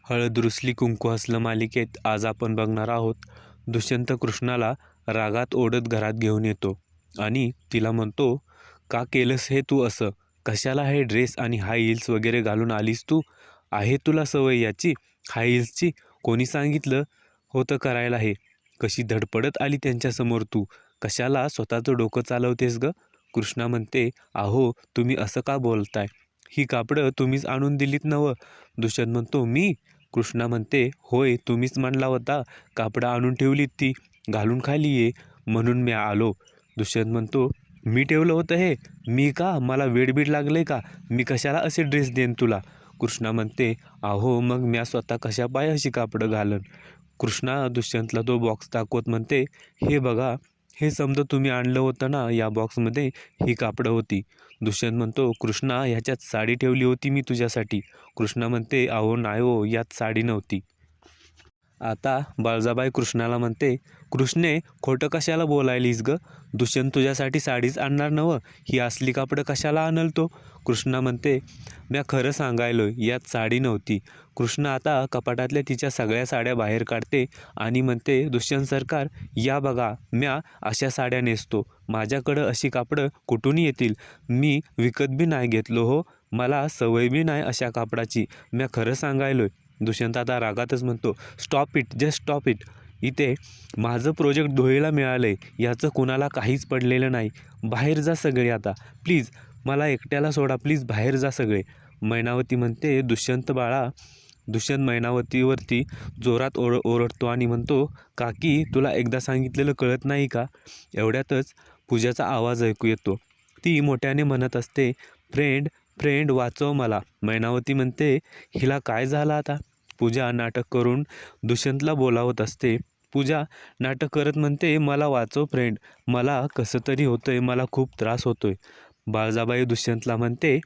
हळद रुसली कुंकू हसलं मालिकेत आज आपण बघणार आहोत. दुष्यंत कृष्णाला रागात ओढत घरात घेऊन येतो आणि तिला म्हणतो, का केलंस हे तू असं? कशाला हे ड्रेस आणि हाय हिल्स वगैरे घालून आलीस तू? आहे तुला सवय याची हाय हिल्सची? कोणी सांगितलं होतं करायला हे? कशी धडपडत आली त्यांच्यासमोर तू? कशाला स्वतःचं डोकं चालवतेस ग? कृष्णा म्हणते, अहो तुम्ही असं का बोलताय? ही कापडं तुम्हीच आणून दिलीत नवं? दुष्यंत म्हणतो, मी? कृष्णा म्हणते, होय तुम्हीच म्हणला होता कापडं आणून ठेवलीत ती, घालून खाली ये, म्हणून मी आलो. दुष्यंत म्हणतो, मी ठेवलं होतं हे? मी का? मला वेडबीड लागले का? मी कशाला असे ड्रेस देईन तुला? कृष्णा म्हणते, अहो मग म्या स्वतः कशा पाय अशी कापडं घालन? कृष्णा दुष्यंतला तो बॉक्स दाखवत म्हणते, हे बघा, हे समजा तुम्ही आणलं होतं ना, या बॉक्समध्ये ही कापडं होती. दुष्यंत म्हणतो, कृष्णा ह्याच्यात साडी ठेवली होती मी तुझ्यासाठी. कृष्णा म्हणते, अहो नाही हो, यात साडी नव्हती. आता बळजाबाई कृष्णाला म्हणते, कृष्णे खोटं कशाला बोलायलीस ग? दुष्यंत तुझ्यासाठी साडीच आणणार नवं, ही असली कापडं कशाला आणल तो? कृष्णा म्हणते, म्या खरं सांगायलोय, यात साडी नव्हती. कृष्णा आता कपाटातल्या तिच्या सगळ्या साड्या बाहेर काढते आणि म्हणते, दुष्यंत सरकार, या बघा, म्या अशा साड्या नेसतो. माझ्याकडं अशी कापडं कुठून येतील? मी विकत बी नाही घेतलो हो, मला सवय बी नाही अशा कापडाची. म्या खरं सांगायलोय. दुष्यंत आता रागातच म्हणतो, stop it, just stop it. इथे माझं प्रोजेक्ट धुळीला मिळालंय, याचं कुणाला काहीच पडलेलं नाही. बाहेर जा सगळे आता, प्लीज मला एकट्याला सोडा, प्लीज बाहेर जा सगळे. मैनावती म्हणते, दुष्यंत बाळा. दुष्यंत मैनावतीवरती जोरात ओरडतो आणि म्हणतो, काकी तुला एकदा सांगितलेलं कळत नाही का? एवढ्यातच पूजाचा आवाज ऐकू येतो. ती मोठ्याने म्हणत असते, फ्रेंड फ्रेंड वाचव मला. मैनावती म्हणते, हिला काय झालं आता? पूजा नाटक करून दुष्यंतला बोलावत असते. पूजा नाटक करत म्हणते, मला वाचव फ्रेंड, मला कसं तरी होतंय, मला खूप त्रास होतोय. बाळजाबाई दुष्यंतला म्हणते,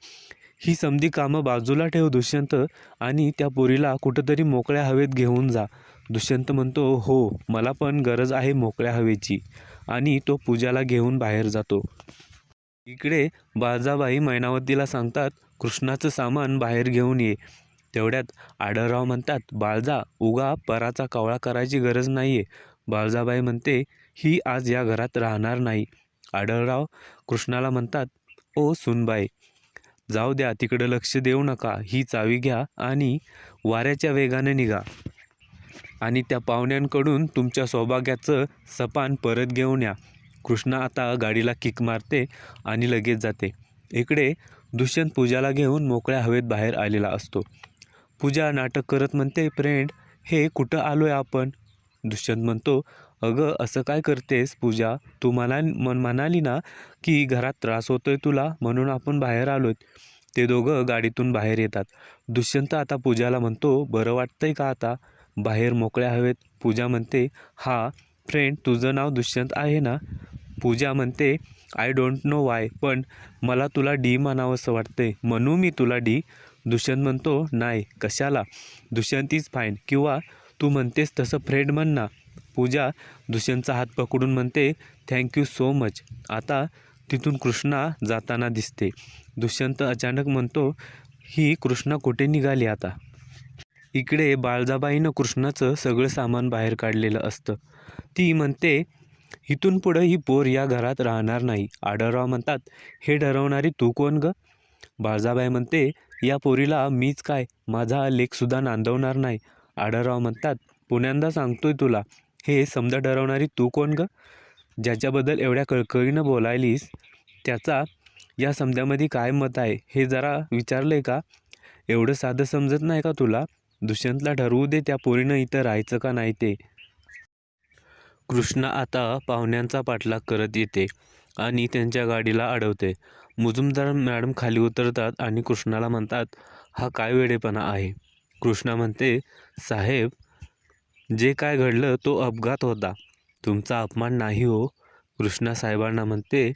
ही समधी कामं बाजूला ठेव दुष्यंत आणि त्या पोरीला कुठंतरी मोकळ्या हवेत घेऊन जा. दुष्यंत म्हणतो, हो मला पण गरज आहे मोकळ्या हवेची, आणि तो पूजाला घेऊन बाहेर जातो. इकडे बाळजाबाई मैनावतीला सांगतात, कृष्णाचं सामान बाहेर घेऊन ये. तेवढ्यात आढळराव म्हणतात, बाळजा, उगा पराचा कावळा करायची गरज नाहीये. बाळजाबाई म्हणते, ही आज या घरात राहणार नाही. आढळराव कृष्णाला म्हणतात, ओ सुनबाई, जाऊ द्या, तिकडं लक्ष देऊ नका, ही चावी घ्या आणि वाऱ्याच्या वेगाने निघा आणि त्या पाहुण्यांकडून तुमच्या सौभाग्याचं सपान परत घेऊन या. कृष्णा आता गाडीला किक मारते आणि लगेच जाते. इकडे दुष्यंत पूजाला घेऊन मोकळ्या हवेत बाहेर आलेला असतो. पूजा नाटक करत म्हणते, फ्रेंड हे कुठं आलोय आपण? दुष्यंत म्हणतो, अगं असं काय करतेस पूजा, तू म्हणाली ना की घरात त्रास होतोय तुला, म्हणून आपण बाहेर आलोय. ते दोघं गाडीतून बाहेर येतात. दुष्यंत आता पूजाला म्हणतो, बरं वाटतंय का आता बाहेर मोकळ्या हवेत? पूजा म्हणते, हा फ्रेंड तुझं नाव दुष्यंत आहे ना? पूजा म्हणते, आय डोंट नो वाय, पण मला तुला डी म्हणावंसं वाटतंय, म्हणू मी तुला डी? दुष्यंत म्हणतो, नाही कशाला, दुष्यंत इज फाईन, किंवा तू म्हणतेस तसं फ्रेंड म्हण ना. पूजा दुष्यंतचा हात पकडून म्हणते, थँक्यू सो मच. आता तिथून कृष्णा जाताना दिसते. दुष्यंत अचानक म्हणतो, ही कृष्णा कुठे निघाली आता? इकडे बाळजाबाईनं कृष्णाचं सगळं सामान बाहेर काढलेलं असतं. ती म्हणते, इथून पुढं ही पोर या घरात राहणार नाही. आढळराव म्हणतात, हे ठरवणारी तू कोण ग? बाळजाबाई म्हणते, या पोरीला मीच काय, माझा लेकसुद्धा नांदवणार नाही. आढळराव म्हणतात, पुण्यांदा सांगतोय तुला, हे समजा ठरवणारी तू कोण ग? ज्याच्याबद्दल एवढ्या कळकळीनं बोलायलीस त्याचा या समध्यामध्ये काय मत आहे हे जरा विचारलंय का? एवढं साधं समजत नाही का तुला? दुष्यंतला ठरवू दे त्या पोरीनं इथं राहायचं का नाही ते. कृष्णा आता पाहुण्यांचा पाठलाग करत येते आणि त्यांच्या गाडीला अडवते. मुजुमदार मॅडम खाली उतरतात आणि कृष्णाला म्हणतात, हा काय वेडेपणा आहे? कृष्णा म्हणते, साहेब जे काय घडलं तो अपघात होता, तुमचा अपमान नाही हो. कृष्णा साहेबांना म्हणते,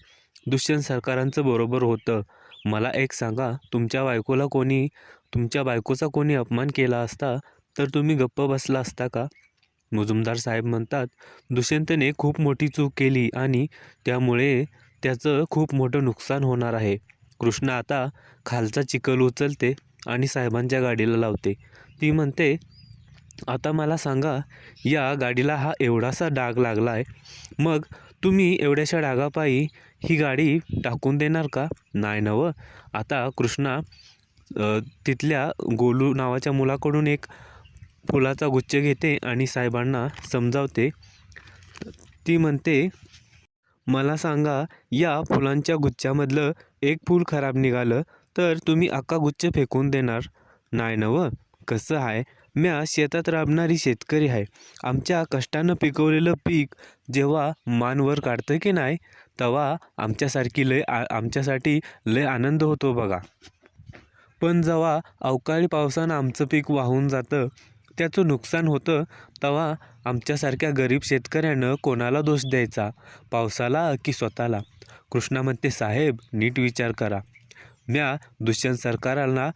दुष्यंत सरकारांचं बरोबर होतं. मला एक सांगा, तुमच्या बायकोचा कोणी अपमान केला असता तर तुम्ही गप्प बसला असता का? मुजुमदार साहेब म्हणतात, दुष्यंतने खूप मोठी चूक केली आणि त्यामुळे त्याचं खूप मोठं नुकसान होणार आहे. कृष्णा आता खालचा चिखल उचलते आणि साहेबांच्या गाडीला लावते. ती म्हणते, आता मला सांगा, या गाडीला हा एवढासा डाग लागला आहे, मग तुम्ही एवढ्याशा डागापायी ही गाडी टाकून देणार का? नाही नवं. आता कृष्णा तिथल्या गोलू नावाच्या मुलाकडून एक फुलाचा गुच्छ घेते आणि साहेबांना समजावते. ती म्हणते, मला सांगा, या फुलांच्या गुच्छामधलं एक फूल खराब निघालं तर तुम्ही अख्खा गुच्छ फेकून देणार? नाही नवं. कसं आहे, म्या शेतात राबणारी शेतकरी आहे. आमच्या कष्टानं पिकवलेलं पीक जेव्हा मानवर काढतं की नाही, तेव्हा आमच्यासाठी लय आनंद होतो बघा. पण जेव्हा अवकाळी पावसानं आमचं पीक वाहून जातं, त्याचं नुकसान होतं, तेव्हा आमच्यासारख्या गरीब शेतकऱ्यानं कोणाला दोष द्यायचा, पावसाला की स्वतःला? कृष्णा म्हणते, साहेब नीट विचार करा. म्या दुष्यंत सरकाराला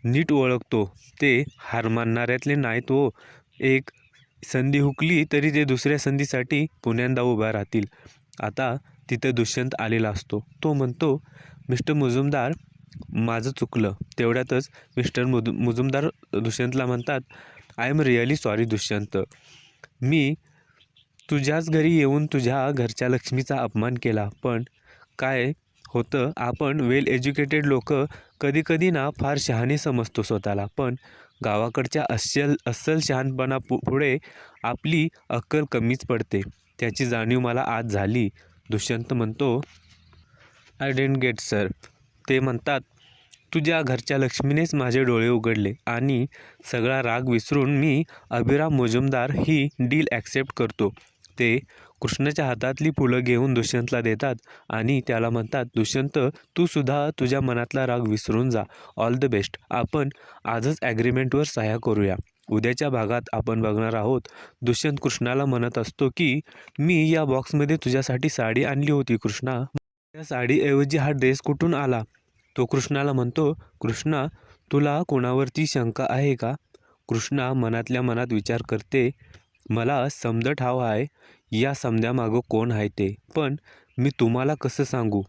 नीट ओळखतो. ते हार मानणाऱ्यातले नाहीत हो. एक संधी हुकली तरी ते दुसऱ्या संधीसाठी पुण्यांदा उभा राहतील. आता तिथं दुष्यंत आलेला असतो. तो म्हणतो, मिस्टर मुजुमदार, माझं चुकलं. तेवढ्यातच मिस्टर मुजुमदार दुष्यंतला म्हणतात, I am really sorry Dushyant. मी तुझ्याच घरी येऊन तुझ्या घरच्या लक्ष्मीचा अपमान केला. पण काय होतं, आपण वेल एज्युकेटेड लोक कधी ना फार शहाणे समजतो स्वतःला, पण गावाकडच्या अस्सल शहाणपणा पुढे आपली अक्कल कमीच पडते. त्याची जाणीव मला आज झाली. दुष्यंत म्हणतो, आय डिडंट गेट सर. ते म्हणतात, तुझ्या घरच्या लक्ष्मीनेच माझे डोळे उघडले आणि सगळा राग विसरून मी अभिराम मुजुमदार ही डील ॲक्सेप्ट करतो. ते कृष्णाच्या हातातली फुलं घेऊन दुष्यंतला देतात आणि त्याला म्हणतात, दुष्यंत, तू सुद्धा तुझ्या मनातला राग विसरून जा. All the best. आपण आजच ॲग्रीमेंटवर सह्या करूया. उद्याच्या भागात आपण बघणार आहोत, दुष्यंत कृष्णाला म्हणत असतो की मी या बॉक्समध्ये तुझ्यासाठी साडी आणली होती कृष्णा. त्या साडीऐवजी हा ड्रेस कुठून आला? तो कृष्णाला म्हणतो, कृष्णा, तुला कोणावरती शंका आहे का? कृष्णा मनातल्या मनात विचार करते, मला समजत हवा आहे या समद्यामागं कोण आहे ते, पण मी तुम्हाला कसं सांगू?